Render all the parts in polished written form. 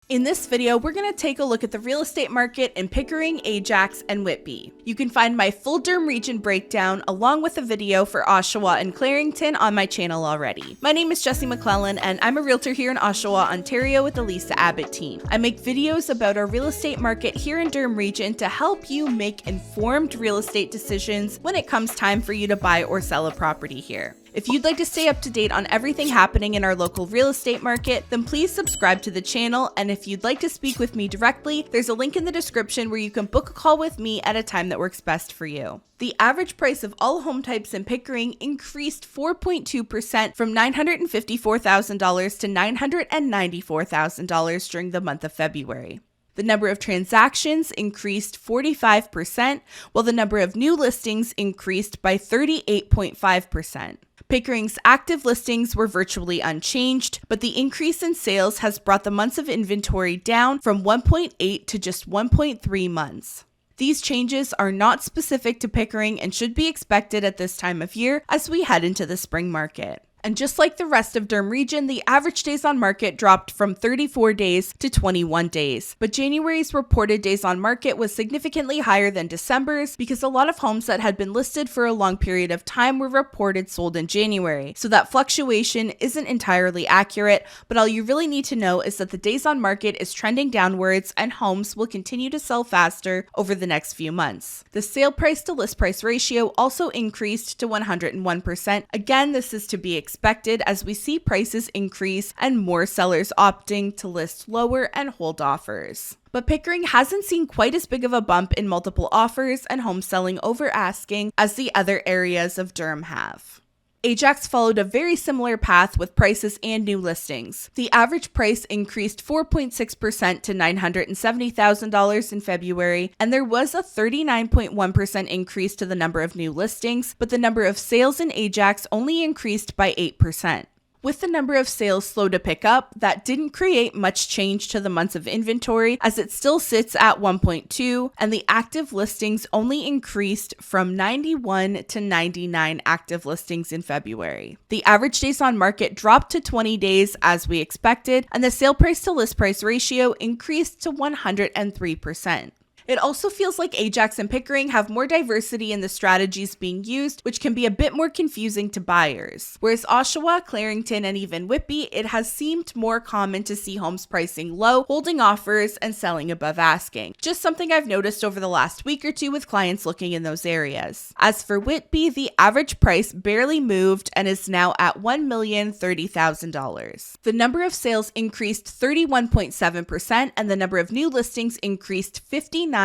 In this video, we're going to take a look at the real estate market in Pickering, Ajax, and Whitby. You can find my full Durham region breakdown along with a video for Oshawa and Clarington on my channel already. My name is Jessie McClellan and I'm a realtor here in Oshawa, Ontario with the Lisa Abbott team. I make videos about our real estate market here in Durham region to help you make informed real estate decisions when it comes time for you to buy or sell a property here. If you'd like to stay up to date on everything happening in our local real estate market, then please subscribe to the channel, and if you'd like to speak with me directly, there's a link in the description where you can book a call with me at a time that works best for you. The average price of all home types in Pickering increased 4.2% from $954,000 to $994,000 during the month of February. The number of transactions increased 45%, while the number of new listings increased by 38.5%. Pickering's active listings were virtually unchanged, but the increase in sales has brought the months of inventory down from 1.8 to just 1.3 months. These changes are not specific to Pickering and should be expected at this time of year as we head into the spring market. And just like the rest of Durham region, the average days on market dropped from 34 days to 21 days. But January's reported days on market was significantly higher than December's because a lot of homes that had been listed for a long period of time were reported sold in January. So that fluctuation isn't entirely accurate, but all you really need to know is that the days on market is trending downwards and homes will continue to sell faster over the next few months. The sale price to list price ratio also increased to 101%. Again, this is to be expected as we see prices increase and more sellers opting to list lower and hold offers. But Pickering hasn't seen quite as big of a bump in multiple offers and home selling over asking as the other areas of Durham have. Ajax followed a very similar path with prices and new listings. The average price increased 4.6% to $970,000 in February, and there was a 39.1% increase to the number of new listings, but the number of sales in Ajax only increased by 8%. With the number of sales slow to pick up, that didn't create much change to the months of inventory as it still sits at 1.2, and the active listings only increased from 91 to 99 active listings in February. The average days on market dropped to 20 days as we expected, and the sale price to list price ratio increased to 103%. It also feels like Ajax and Pickering have more diversity in the strategies being used, which can be a bit more confusing to buyers. Whereas Oshawa, Clarington, and even Whitby, it has seemed more common to see homes pricing low, holding offers, and selling above asking. Just something I've noticed over the last week or two with clients looking in those areas. As for Whitby, the average price barely moved and is now at $1,030,000. The number of sales increased 31.7%, and the number of new listings increased 59.3%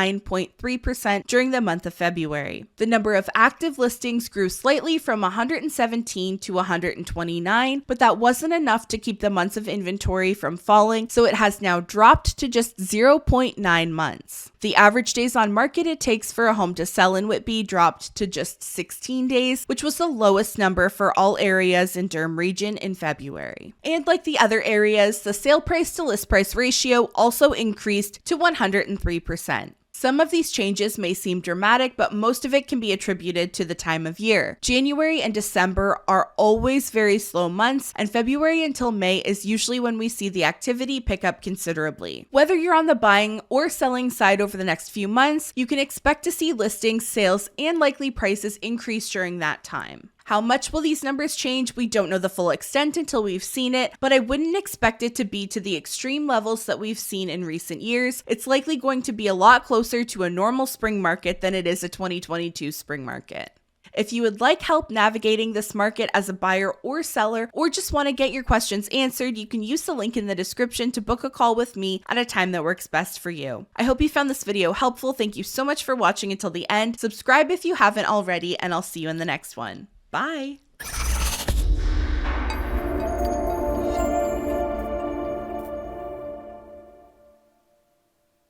during the month of February. The number of active listings grew slightly from 117 to 129, but that wasn't enough to keep the months of inventory from falling, so it has now dropped to just 0.9 months. The average days on market it takes for a home to sell in Whitby dropped to just 16 days, which was the lowest number for all areas in Durham region in February. And like the other areas, the sale price to list price ratio also increased to 103%. Some of these changes may seem dramatic, but most of it can be attributed to the time of year. January and December are always very slow months, and February until May is usually when we see the activity pick up considerably. Whether you're on the buying or selling side over the next few months, you can expect to see listings, sales, and likely prices increase during that time. How much will these numbers change? We don't know the full extent until we've seen it, but I wouldn't expect it to be to the extreme levels that we've seen in recent years. It's likely going to be a lot closer to a normal spring market than it is a 2022 spring market. If you would like help navigating this market as a buyer or seller, or just want to get your questions answered, you can use the link in the description to book a call with me at a time that works best for you. I hope you found this video helpful. Thank you so much for watching until the end. Subscribe if you haven't already, and I'll see you in the next one. Bye.